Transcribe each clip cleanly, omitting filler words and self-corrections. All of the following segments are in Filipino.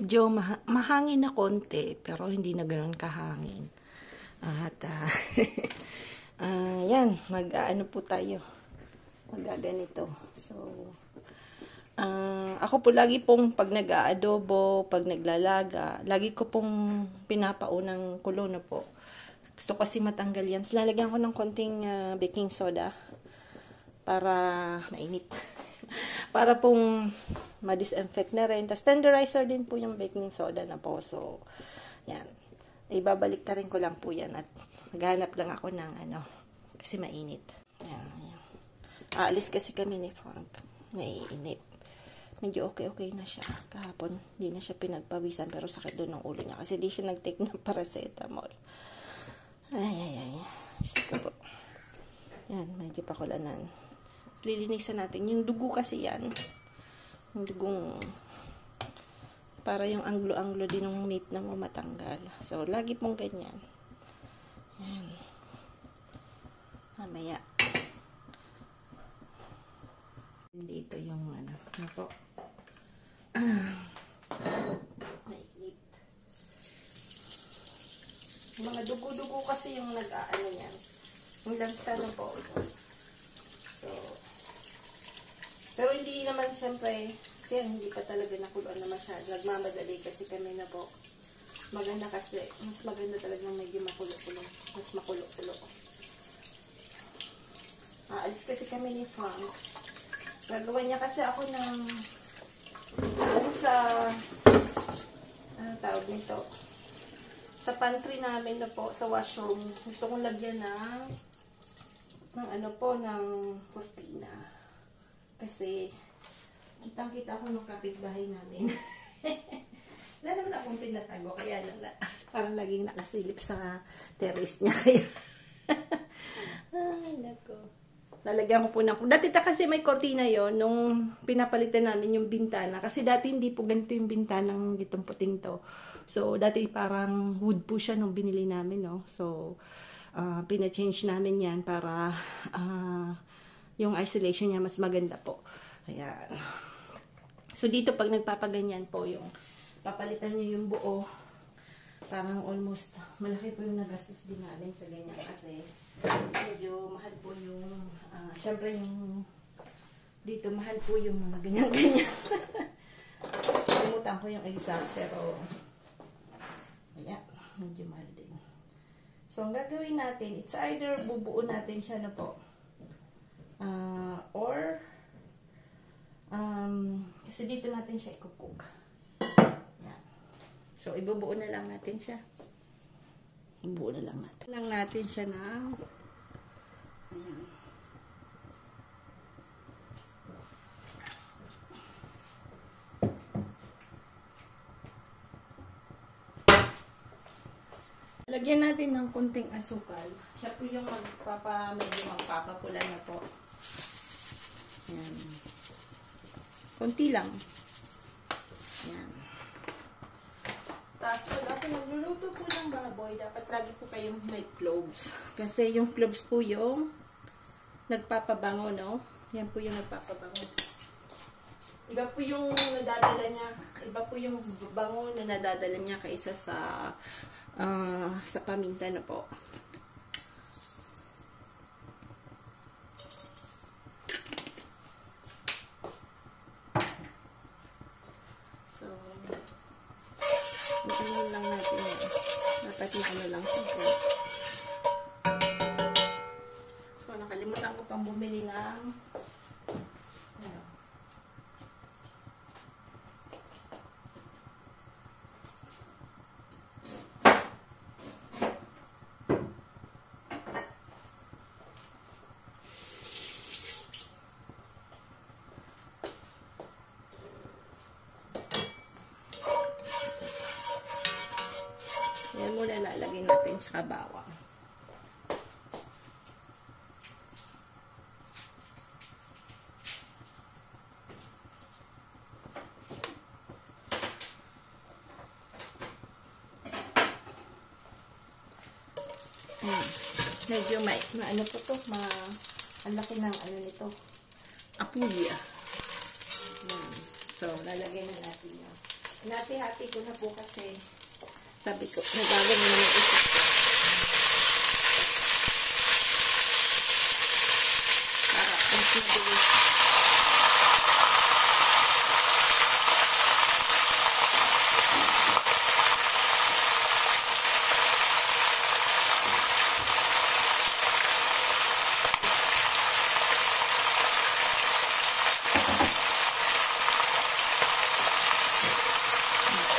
medyo mahangin na konti, pero hindi na ganoon kahangin. At, yan, mag-ano po tayo. Mag-ganito. So, ako po lagi pong pag nag-aadobo, pag naglalaga, lagi ko pong pinapaunang kulo na po. Gusto kasi matanggal yan. So, lalagyan ko ng konting baking soda para mainit. Para pong ma-disinfect na rin. Tapos tenderizer din po yung baking soda na po. So, yan. Ibabalik ka rin ko lang po yan. At maghanap lang ako ng ano, kasi mainit. Yan, yan. Aalis kasi kami ni Frank. Naiinip. Medyo okay na siya. Kahapon, hindi na siya pinagpawisan. Pero sakit doon ng ulo niya. Kasi hindi siya nag-take ng paracetamol. Ay. Gusto po. Yan, medyo pakulanan. Lilinisan natin. Yung dugo kasi yan. Yung dugong para yung anglo-anglo din ng meat na mo matanggal. So, lagi pong ganyan. Yan. Mamaya. Dito yung ano po. Mainit. Mga dugo-dugo kasi yung nag-aano yan. Yung lansa na po. So, pero hindi naman siyempre, kasi hindi pa talaga nakuluan na masyado. Nagmamadali kasi kami na po. Maganda kasi, mas maganda talagang medyo makulo-kulo. Mas makulo-kulo. Alis kasi kami ni Frank. Gagawa niya kasi ako ng sa ano tawag nito? Sa pantry namin na po, sa washroom. Gusto kong lagyan ng ano po, ng kurtina. Kasi, kitang-kita ko ng kapitbahay namin. Wala naman akong tinatago, kaya parang laging nakasilip sa terrace niya. Kaya, ay, nako. Lalagyan ko po ng, dati kasi may kortina yon nung pinapalitan namin yung bintana. Kasi dati hindi po ganito yung bintana ng gitong puting to. So, dati parang wood po siya nung binili namin, no? So, pina-change namin yan para yung isolation niya mas maganda po. Ayan. So, dito pag nagpapaganyan po yung papalitan niyo yung buo, parang almost malaki po yung nagastos din namin sa ganyan kasi medyo mahal po yung syempre yung dito mahal po yung mga ganyan-ganyan. Kalimutan ko yung exact pero ayan, medyo mahal din. So, ang gagawin natin, it's either bubuo natin siya na po. Or kasi dito natin siya i-cook. Yan. So, ibubuo na lang natin siya. Ibubuo na lang natin. Lang natin siya ng ayan. Lagyan natin ng kunting asukal. Siya po yung medyo magpapapula na po. Yan. Kunti lang. Yan. Tapos pag ako nagluluto po ng baboy, dapat lagi po kayong may cloves. Kasi yung cloves po yung nagpapabango, no? Yan po yung nagpapabango. Iba po yung nadadala niya, iba po yung bango na nadadala niya kaysa sa paminta na po. So, ano lang natin yan. Dapat yung ano lang siya. So, nakalimutan ko pang bumili ng yan muna lalagyan natin tsaka bawang. Medyo ano po to, ang laki ng ano nito, apuya. So, lalagyan na natin yan. Hati-hati ko na po kasi sabi ko, nagagawin na yung isip ko. Para considerate.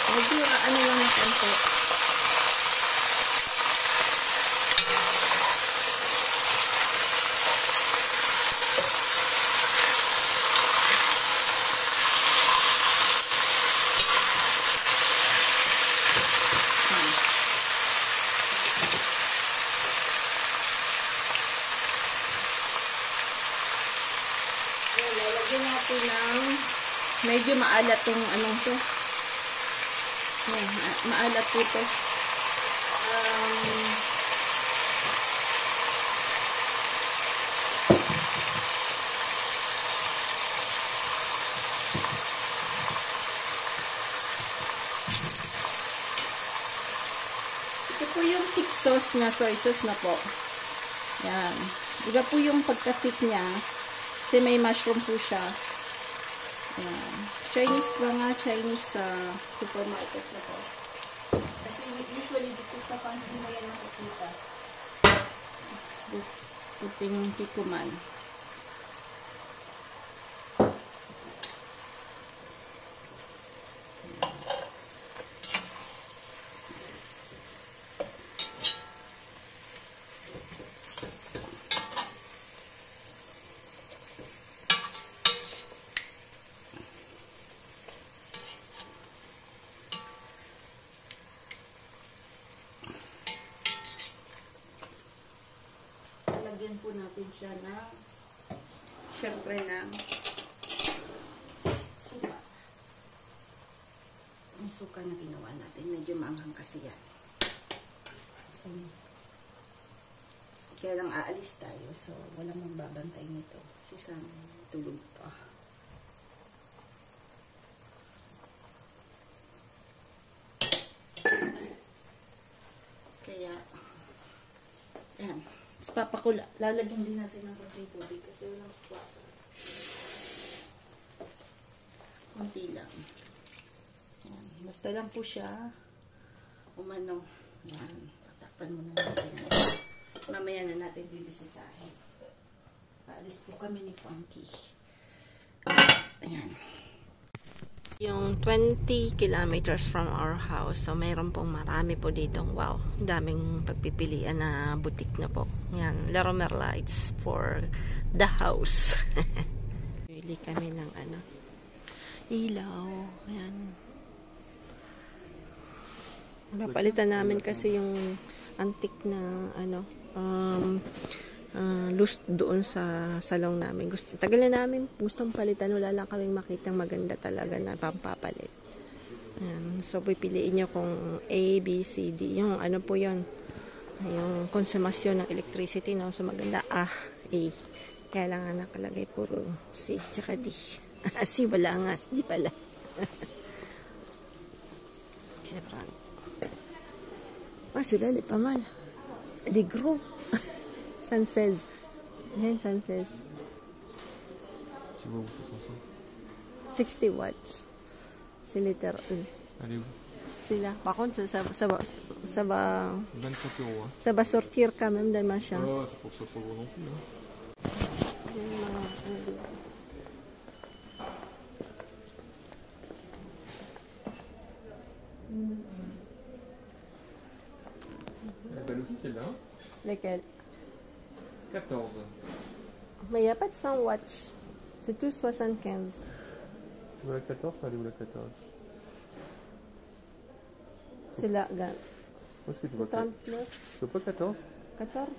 Medyo ano lang na konti. Lalagyan natin ng medyo maalat tong anong to. Maalat po ito. Ito po yung thick sauce na soy sauce na po. Yan. Iba po yung pagka-thick niya. Kasi may mushroom po siya. Yan. Mga Chinese supermarket na po. Kasi usually dito sa fans din mo yan makikita. Puting tikuman. Lagyan po natin siya ng syempre ng suka. Ang suka na ginawa natin, medyo maanghang kasi yan. So, kaya lang aalis tayo, so walang magbabantay nito. Kasi isang tulog pa. Kaya, yan. Papakula. Lalagyan din natin ng konting tubig kasi walang water. Konti lang. Ayan. Basta lang po siya umano. Ayan. Patakpan muna natin. Mamaya na natin bibisitahin. Paalis po kami ni Funky. Ayan. Yung 20 kilometers from our house. So, mayroon pong marami po dito. Wow. Daming pagpipilian na boutique na po. Yan. La Romerla. It's for the house. Pili kami ng ano. Ilaw. Ayan. Napalitan namin kasi yung antique na ano. Loose doon sa salong namin. Tagal na namin gustong palitan. Wala lang kaming makitang maganda talaga na pampapalit. Ayan. So, pipiliin nyo kung A, B, C, D. Yung ano po yun. Yung konsumasyon ng electricity. No? So, maganda A. Kaya lang nga nakalagay puro C, tsaka D. C wala nga. D pala. Siyempre. Sila pa man. Ligro. Sanchez. Yan, Sanchez. Tu vois où c'est son sens? 60 watts. C'est letter E. Elle est où? C'est là. Par contre, ça va 24 €. Hein. Ça va sortir quand même de machin. Oh, c'est pour que ce soit pas gros non plus. Hein. Elle est belle aussi celle-là. Lesquels? 14. Mais il n'y a pas de 100 watts. C'est tous 75. Tu vois la 14, pas aller où la 14? C'est là, là. Où est-ce que tu vois 39. Tu vois pas 14? 14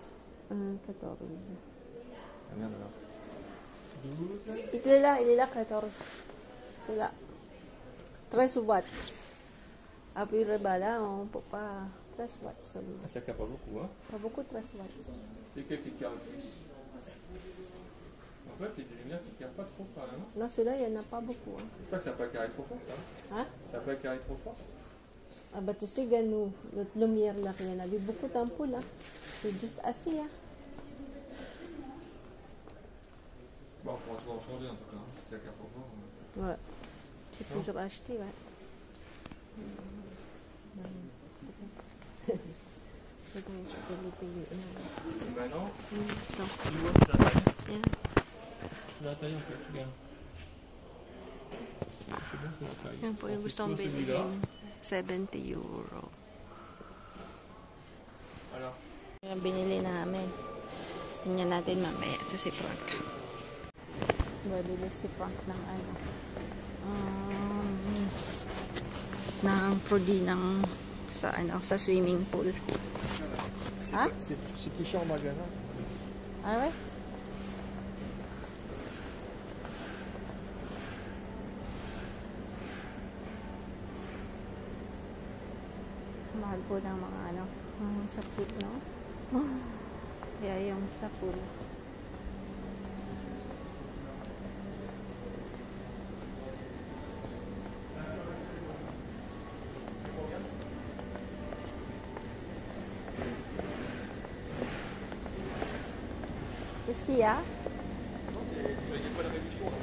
14. Ah merde alors. 12. Il est là, 14. C'est là. 13 watts. Après le bas là, on peut pas. 13 watts seulement. Ah, ça capte pas beaucoup, hein? Pas beaucoup, 13 watts. C'est quel qui casse? En fait, c'est des lumières qui ne carrent pas trop quand même. Non, celui-là, il n'y en a pas beaucoup. Hein. J'espère que ça n'a pas carré trop fort, ça. Hein? Ça n'a pas carré trop fort. Ah bah tu sais, Ganou, notre lumière là, il y en avait beaucoup d'ampoules là. C'est juste assez. Hein. Bon, on pourra toujours en changer en tout cas, hein, si ça carre trop fort. Ouais. C'est toujours acheté, ouais. Et maintenant, Non. tu vois, c'est la taille. Yeah. C'est la taille en fait, regarde. C'est bien, c'est la taille. Yan po yung gustong bilhin. 70 euro. Alors, Yung binili namin. Tingnan natin mamaya. Ito si Frank. Bibili si Frank ng ano. Ng prodi ng sa ano, sa swimming pool. Ha? c'est plus cher en magasin. Ah ouais? Mahal po ng mga ano, sa pool, no? Kaya yung sa pool. Qu'est-ce qu'il y a? Il n'y a pas de réduction là.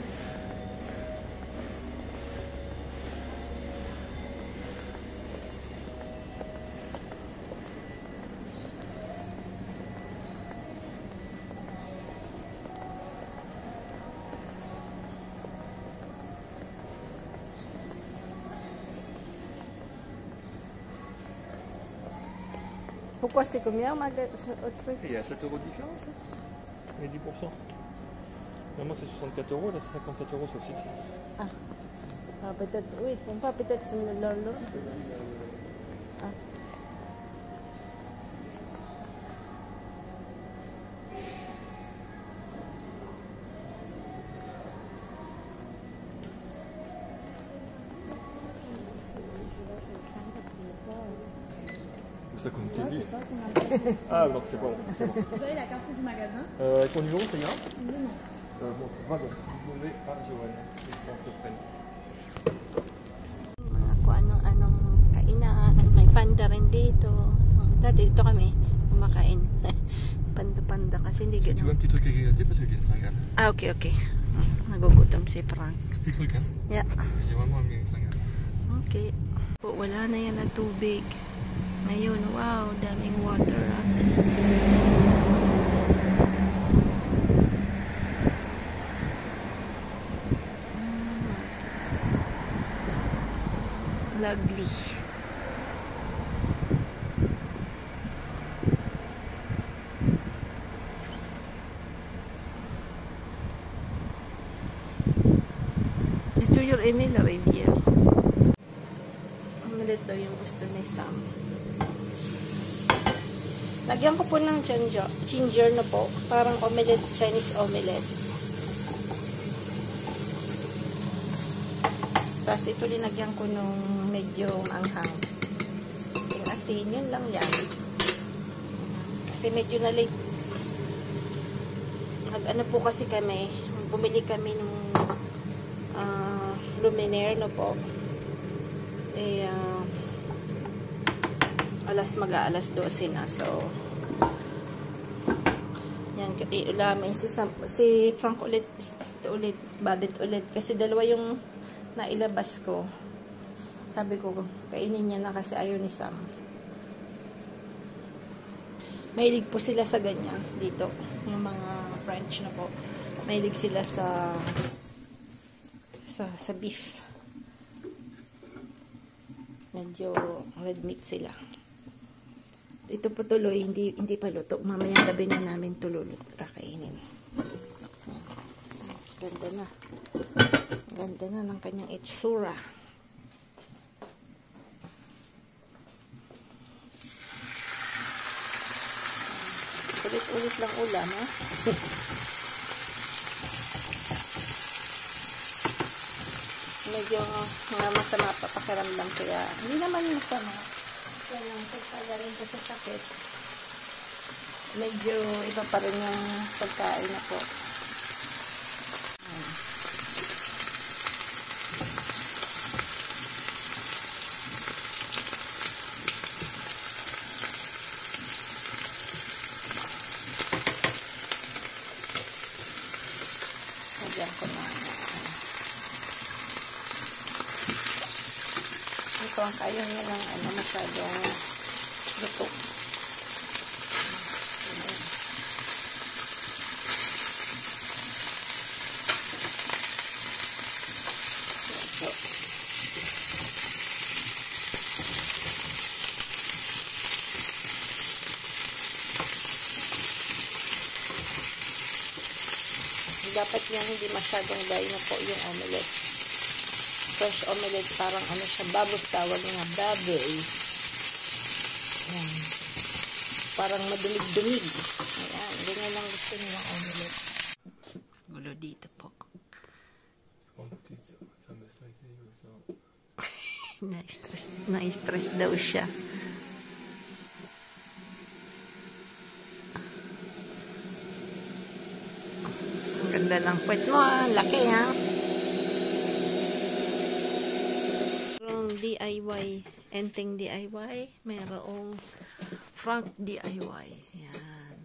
Pourquoi c'est combien au truc? Il y a 7 euros de différence, hein, mais 10%. Normalement c'est 64 euros, là c'est 57 euros sur le site. Ah, ah peut-être, oui, ils font pas peut-être leur lot. Ah. C'est ça qu'on était dit. C'est ça, c'est magasin. Ah donc c'est bon, c'est bon. Vous avez la carte du magasin? Avec mon numéro, ça ira? Non. Bon, pardon. Joanne, je te prenne. Mga kung ano-anong kainan. May panda rin dito. Dati dito kami kumakain. Panda-panda kasi hindi Si tu veux un gano'n. petit truc à grignoter parce que j'ai une fringale. Ah, okay, okay. Nagugutom si Frank. Petit truc, hein? Yeah. J'ai vraiment mis une fringale. Okay. Po, wala na yan na tubig. Ngayon, wow, daming water. Ah. Lovely. Ito yung Emil Riviera. Omelette daw yung gusto ni Sam. Lagyan ko po ng ginger na po. Parang omelette, Chinese omelette. Tapos ito linagyan ko nung medyo anghang. Yung asin, yun lang yan. Kasi medyo na late. Ano po kasi kami, bumili kami nung Luminaire na po. Eh, mag-aalas 12 na. So, yan, iulamin si Frank ulit, Babet ulit. Kasi dalawa yung nailabas ko. Sabi ko, kainin niya na kasi ayaw ni Sam. Mahilig po sila sa ganyan dito. Yung mga French na po. Mahilig sila sa beef. Medyo red meat sila. Ito po tuloy, hindi pa luto. Mamayang gabi na namin tuloy kakainin. Ganda na. Ganda na ng kanyang itsura. Ulit-ulit lang ulam, ha? Medyo mga masama pa pakiramdam, kaya hindi naman masama. Kaya lang, pagpagaling ko sa sakit, medyo iba pa rin yung pagkain na po. Frank, ayaw niya lang masyadong luto. Dapat yan hindi masyadong dry na po yung omelette. Fresh omelette, parang ano siya, bubbles, tawag nga, bubbles. Ayan. Parang madulig-dumig. Ayan, ganyan lang gusto nilang omelette. Gulo dito po. Na-stress daw siya. Ganda lang puwet mo, laki ha. Mayroong DIY, Enteng DIY, mayroong Frank DIY. Yan.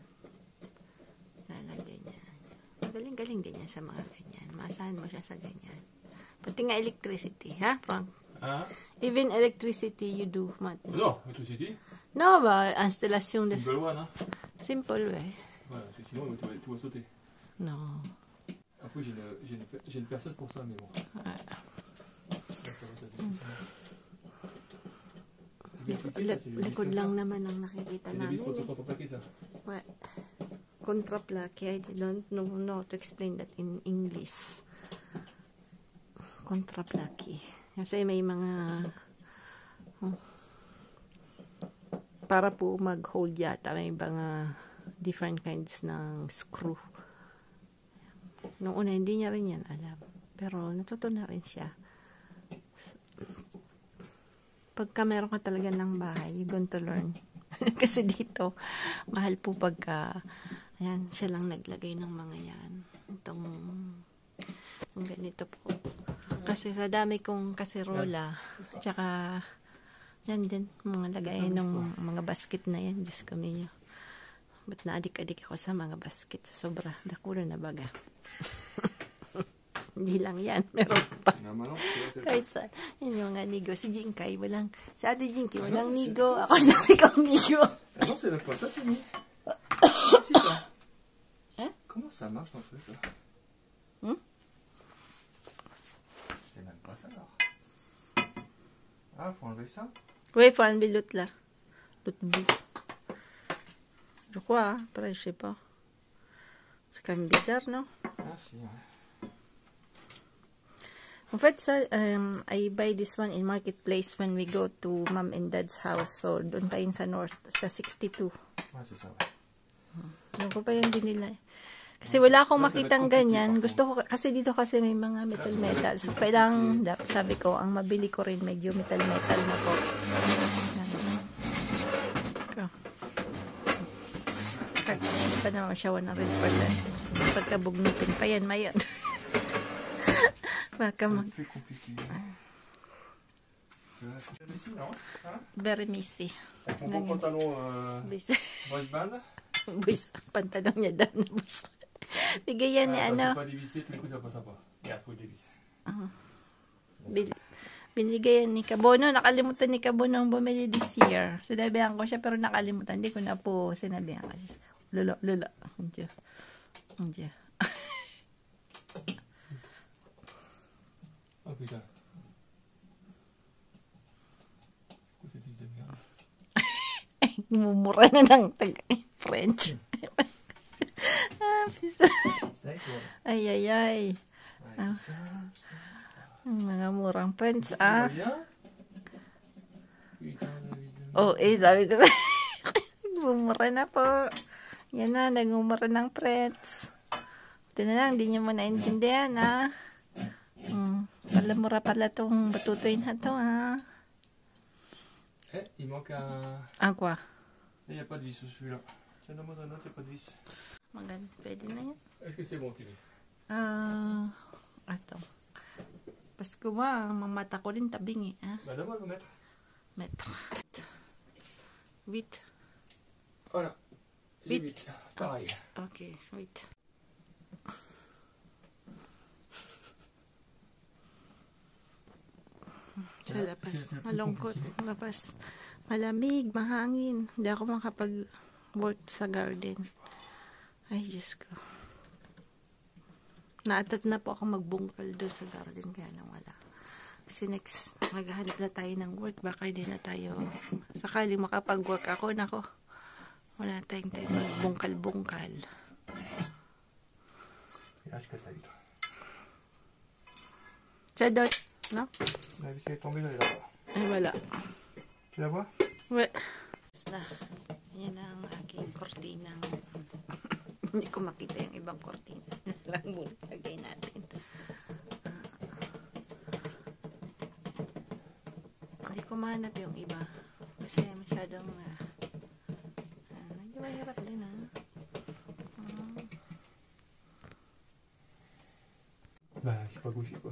Lalagay niya. Galing-galing din yan sa mga ganyan. Maasahan mo siya sa ganyan. Pati nga electricity, ha, Frank? Even electricity you do, Matt. Non, electricity. No, bah, installation de... Simple one, hein. Simple, ouais. Voilà, sinon, tout va sauter. Non. Après, j'ai une perceuse pour ça, mais bon. Ouais. Likod lang naman ang nakikita namin. Ouais. Contraplaqué. I don't know to explain that in English. Contraplaqué. Kasi may mga para po mag-hold yata may mga different kinds ng screw. Noong una, hindi niya rin yan alam. Pero, natuto na rin siya. Pagka meron ka talaga ng bahay, you're going to learn. Kasi dito, mahal po pagka, ayan, siya lang naglagay ng mga yan. Itong ganito po. Kasi sa dami kong kaserola, tsaka, yan din, mga lagay ng mga basket na yan. Diyos ko minyo. Ba't naadik-adik ako sa mga basket? Sobra, dakulo na baga. Hindi lang yan, meron pa. Kahit sa, yun yung mga nigo. Si Jinkay, walang, sa Ate Jinky, walang nigo. Ako dami kang nigo. Ah non, c'est pas ça, c'est mis. C'est pas. Hein? Comment ça marche ton truc là? C'est même pas ça alors. Ah, faut enlever ça? Oui, faut enlever l'autre là. L'autre bout. Je crois, après, je sais pas. C'est quand même bizarre, non? Ah, si, ouais. En fait, ça, I buy this one in Marketplace when we go to Mom and Dad's house. So, doon pa yun sa North, sa 62. Ouais, c'est ça, ouais. Doon ko pa yun din nila. Kasi wala akong makitang ganyan. Gusto ko, kasi dito kasi may mga metal. So, kailang, sabi ko, ang mabili ko rin medyo metal na po. Hindi pa naman siya 100%. Pagkabugnutin pa yan, mayan. Baka mag... Very messy. Avec mon beau pantalon boys band. Boys, pantalon niya daw na boys. Bigay yan ni ano. Pas dévissé, tout le coup ça passe pas. Regarde, faut dévisser. Binigay yan ni Kabono. Nakalimutan ni Kabono ang bumili this year. Sinabihan ko siya pero nakalimutan. Hindi ko na po sinabihan kasi. Lula. Andiyo. Oh putain. Quoi ces fils de merde? Mumura na ng French. Ay. Mga murang French, Oh, sabi ko mumura na po. Yan na, nagmumura ng French. Ito na lang, hindi nyo mo naintindihan, Palamura pala itong batutoy na ito, Il manque un... Ah, quoi? Il n'y a pas de vis sur celui-là. Tiens, donne-moi un autre, il n'y a pas de vis. Maganda, pwede na yan. Est-ce que c'est bon, Timmy? Ito. Pasko ba, mamata ko rin tabing Bah, donne-moi le mètre. Mètre. 8. Voilà. J'ai 8. Pareil. Ok, 8. Sa labas. Malungkot. Labas. Malamig, mahangin. Hindi ako makapag-work sa garden. Ay, Diyos ko. Naatat na po ako magbungkal doon sa garden, kaya nang wala. Kasi next, maghahanap na tayo ng work. Baka hindi na tayo, sakali makapag-work ako, nako. Wala tayong tayo magbungkal-bungkal. Sa dot, no? Ay, wala. Wala. Basta, yan ang aking kortinang. Hindi ko makita yung ibang kortina. Lang muna lagay natin. Hindi ko mahanap yung iba. Kasi masyadong medyo mahirap din Bah, c'est pas gauche quoi.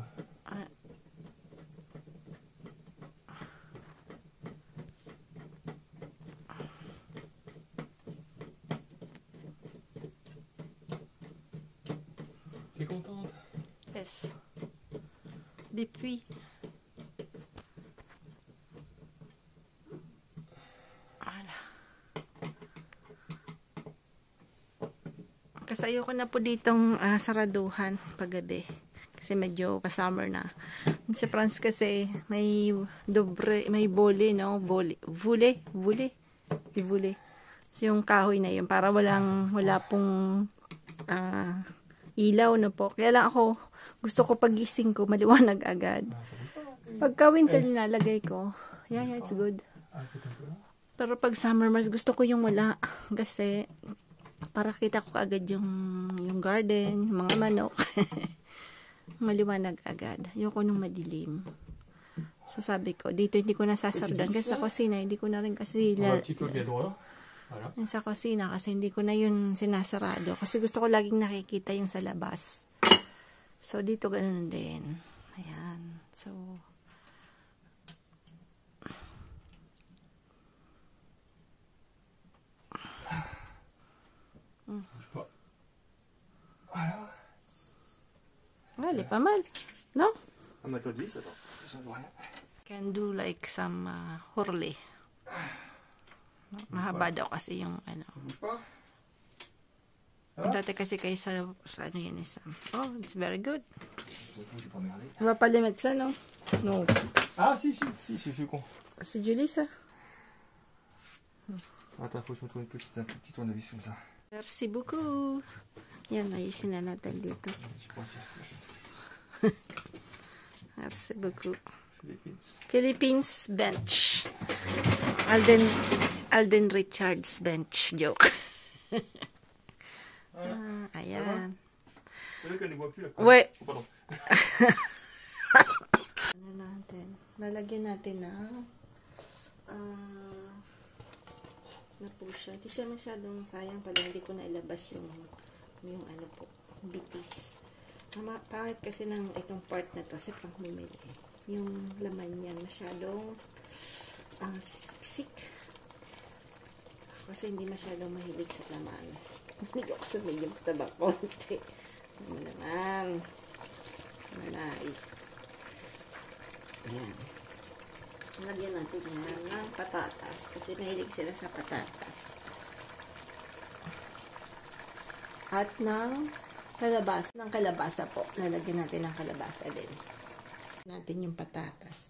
T'es contente? Yes. Depuis. Ala. Kasi ayoko na po ditong saraduhan paggabi. Kasi medyo pa-summer na. Sa France kasi may dobre, may bole, no? Vule. So, yung kahoy na yun. Para wala pong ilaw na po. Kaya lang ako, gusto ko pagising ko, maliwanag agad. Pagka winter nilalagay ko, yeah, it's good. Pero pag summer, mas gusto ko yung wala. Kasi, para kita ko agad yung garden, yung mga manok. Maliwanag agad. Ayoko nung madilim. So sabi ko, dito hindi ko nasasardan. Kasi sa kusina, hindi ko na rin kasi sa kusina, kasi hindi ko na yun sinasarado. Kasi gusto ko laging nakikita yung sa labas. So dito ganun din. Ayan. So, Allez, pas mal. Non? Un matelas de vis, attends. Ça ne vaut rien. Can do like some hurley. Mahaba daw kasi yung ano. Dati kasi kayo sa ano yan isa. Oh, it's very good. Va pas les mettre ça, non? Non. Ah, si, je suis con. C'est Julie, ça? Attends, faut que je me trouve un petit tournevis comme ça. Merci beaucoup. Yan, ayusin na natin dito. Merci beaucoup. Philippines bench. Alden Richards bench joke. Ayan. Wait. Ano natin? Lalagyan natin na na po siya. Hindi siya masyadong sayang pala. Hindi ko na ilabas yung ano po, bitis. Pangit kasi ng itong part na to kasi pang bumili. Yung laman niyan masyadong sick. Kasi hindi masyadong mahilig sa laman. Hindi ako sa medyo taba konti. Ano naman. Manay. Ayan. Lagyan natin yan ng patatas. Kasi mahilig sila sa patatas. At ng kalabasa po. Lalagyan natin ng kalabasa din. Natin yung patatas.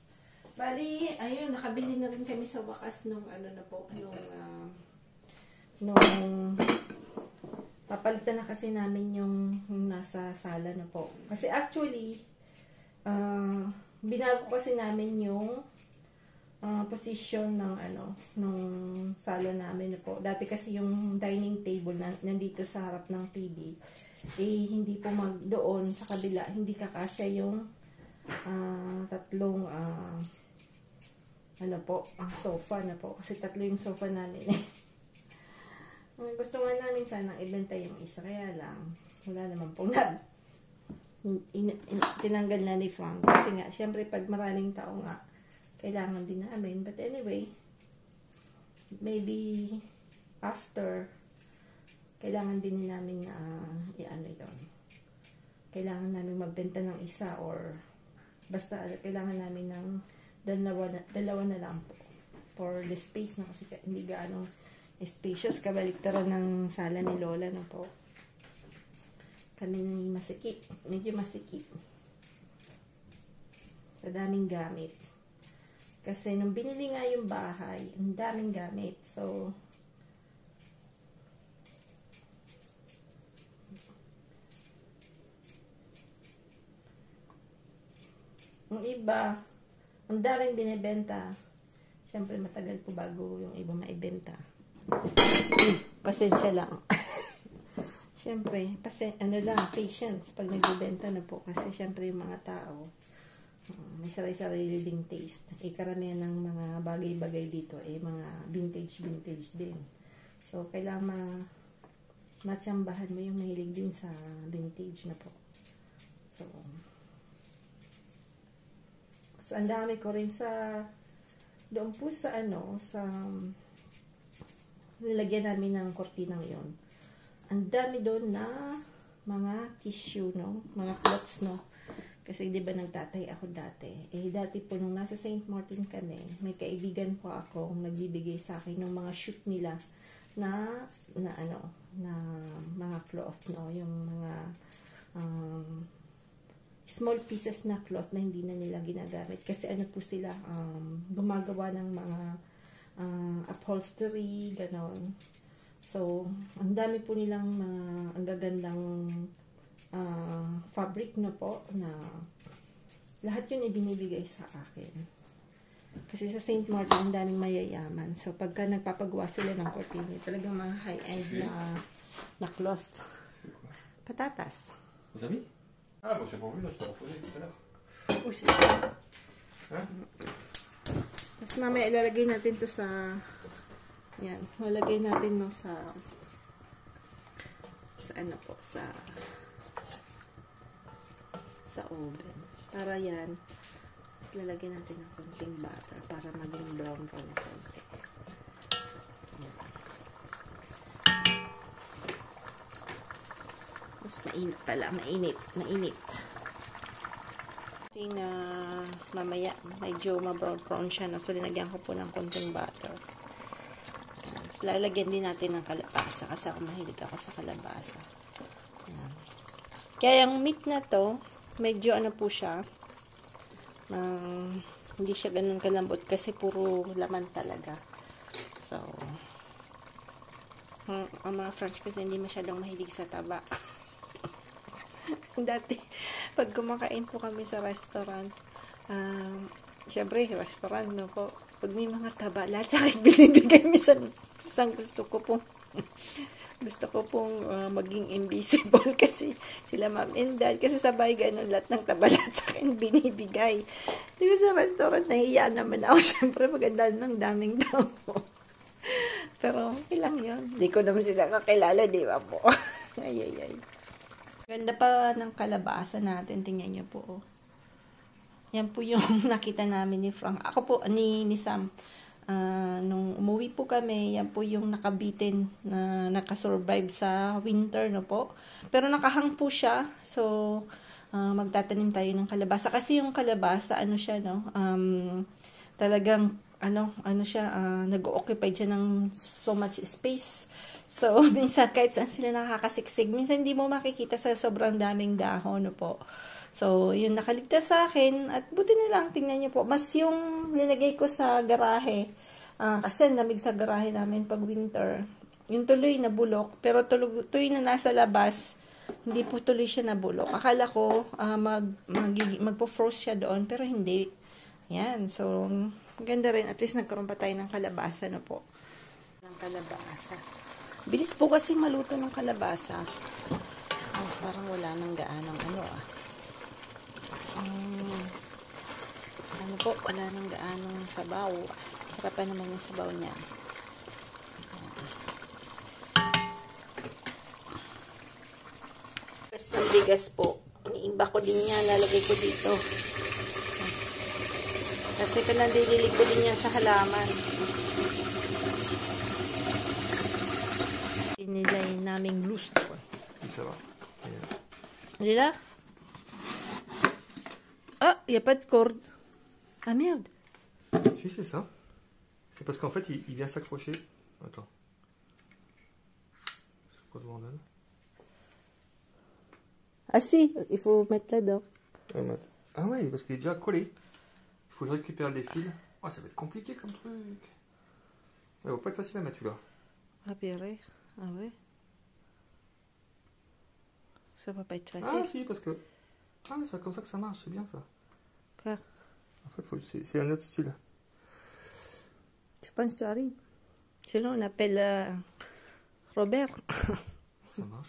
Bali, ayun, nakabili na rin kami sa wakas nung ano na po, nung papalitan na kasi namin yung nasa sala na po. Kasi actually, binago kasi namin yung position ng nung sala namin na po. Dati kasi yung dining table nandito sa harap ng TV. Hindi po doon sa kabila, hindi kakasya yung tatlong sofa na po. Kasi tatlo yung sofa namin eh. Gusto nga namin sanang ibenta yung isa. Kaya lang, wala naman po tinanggal na ni Frank. Kasi nga, syempre pag maraming tao nga, kailangan din namin. But anyway, maybe after, kailangan din namin yun. Kailangan namin magbenta ng isa or basta kailangan namin ng Dalawa na lang po. For the space na kasi hindi gaano spacious. Kabaliktaran ng sala ni Lola na po. Kami masikip. Medyo masikip. Sa daming gamit. Kasi nung binili nga yung bahay, ang daming gamit. So, yung iba, ang daming binibenta. Siyempre, matagal po bago yung iba maibenta. Pasensya lang. Siyempre, patience pag nagbibenta na po. Kasi siyempre yung mga tao, may sarili-sarili ding taste. Karamihan ng mga bagay-bagay dito mga vintage din. So, kailangan matsambahan mo yung mahilig din sa vintage na po. So, ang dami ko rin doon po sa nilagyan namin ng kortinang yon. Ang dami doon na mga tissue, no? Mga cloths, no? Kasi di ba nagtatay ako dati. Dati po nung nasa St. Martin kami, may kaibigan po ako nagbibigay sa akin ng mga shoot nila na mga cloth, no? Yung mga small pieces na cloth na hindi na nila ginagamit. Kasi po sila, gumagawa ng mga upholstery, ganon. So, ang dami po nilang ang gagandang fabric na po na lahat yun ibinibigay sa akin. Kasi sa St. Martin, ang daming mayayaman. So, pagka nagpapagawa sila ng cortina, talagang mga high-end na cloth. Patatas. Vous avez? Ah, bon, c'est pas vu, là, je t'en reposais tout à l'heure. Usi. Hein? Tapos mamaya ilalagay natin to sa yan. Lalagay natin no sa oven. Para yan, lalagyan natin ng konting butter para maging brown na konti. Mas mainit pala, mainit. Mamaya, medyo ma-brown siya na. So, linagyan ko po ng konting butter. Tapos, lalagyan din natin ng kalabasa kasi ako mahilig ako sa kalabasa. Ayan. Kaya yung meat na to, medyo po siya, hindi siya ganun kalambot kasi puro laman talaga. So, ang mga French kasi hindi masyadong mahilig sa taba. Dati, pag kumakain po kami sa restaurant, syempre, restaurant, no po, pag may mga taba, lahat sa akin binibigay. Minsan gusto ko pong maging invisible kasi sila mom and dad, kasi sabay ganun, lahat ng taba, lahat sa akin binibigay. Diba sa restaurant, nahiya naman ako, syempre, maganda ng daming tao. Pero, ilang yun. Hindi ko naman sila kakilala, di ba po? Ay. Ganda pa ng kalabasa natin. Tingnan niyo po. Oh. Yan po yung nakita namin ni Frank. Ako po, ni Sam. Nung umuwi po kami, yan po yung nakabitin na nakasurvive sa winter, no po. Pero nakahang po siya. So, magtatanim tayo ng kalabasa. Kasi yung kalabasa, siya, no? Talagang, siya, nag-occupy siya ng so much space. So, minsan kahit saan sila nakakasiksig, minsan hindi mo makikita sa sobrang daming dahon, no po. So, yun nakaligtas sa akin, at buti na lang, tingnan niyo po, mas yung linagay ko sa garahe, kasi lamig sa garahe namin pag winter, yung tuloy na bulok, pero tuloy na nasa labas, hindi po tuloy siya na bulok. Akala ko, magpo-frost siya doon, pero hindi. Yan, so, ganda rin, at least nagkaroon pa tayo ng kalabasa, no po. Ng kalabasa. Bilis po kasi maluto ng kalabasa. Parang wala nang gaanong wala nang gaanong sabaw. Sarap pa naman yung sabaw niya. Bigas ng bigas po. Iniimba ko din yan. Lalagay ko dito. Kasi pinadililig ko din yan sa halaman. Nila yung naming lustre. Ça va. Elle est là? Ah, il n'y a pas de corde. Ah merde. Si, c'est ça. C'est parce qu'en fait, il vient s'accrocher. Attends. C'est quoi ce bordel? Ah si, il faut mettre là-dedans. Ah ouais, parce qu'il est déjà collé. Il faut que je récupère les fils. Oh, ça va être compliqué comme truc. Ouais, va pas être facile à mettre celui-là. Ah purée. Ah ouais. Ça va pas être facile. Ah si, parce que... Ah, c'est comme ça que ça marche, c'est bien ça. Quoi? En fait, c'est un autre style. Je pense que tu arrives. Sinon, on appelle Robert. Ça marche.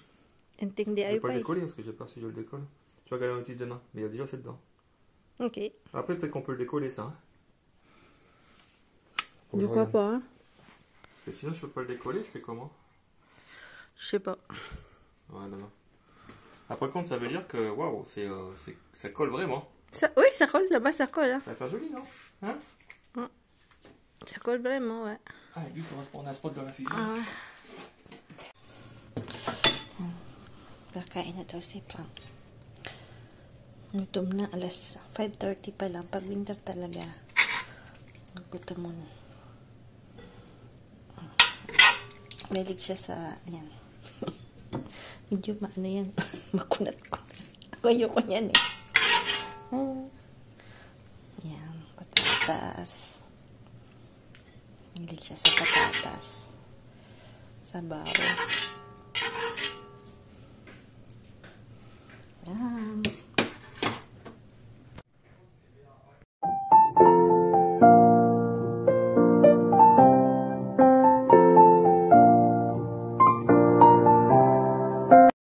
Un ting Je vais pas le DIY. décoller parce que j'ai peur si je le décolle. Tu vas regarder la notice demain, mais il y a déjà c'est dedans. Ok. Après, peut-être qu'on peut le décoller ça. Hein. Faut que Je je crois regarde. pas, hein. Parce que sinon, je peux pas le décoller, je fais comment? Je sais pas. Ouais, demain. Après, contre, ça veut dire que, waouh, ça colle vraiment. Ça, oui, ça colle là-bas, ça colle. Hein. Ça va faire joli, non? Hein? Ça colle vraiment, ouais. Ah, et lui, ça va se prendre un spot dans la figure. Ah. Kakain na daw si Frank. Gutom na, alas 5:30 pa lang. Pag winter talaga, gutom mo na. Mahilig siya sa, ayan. Medyo maano yan, makunat ko. Ako ayoko niyan eh. Ayan, patatas. Mahilig siya sa patatas. Sabaw.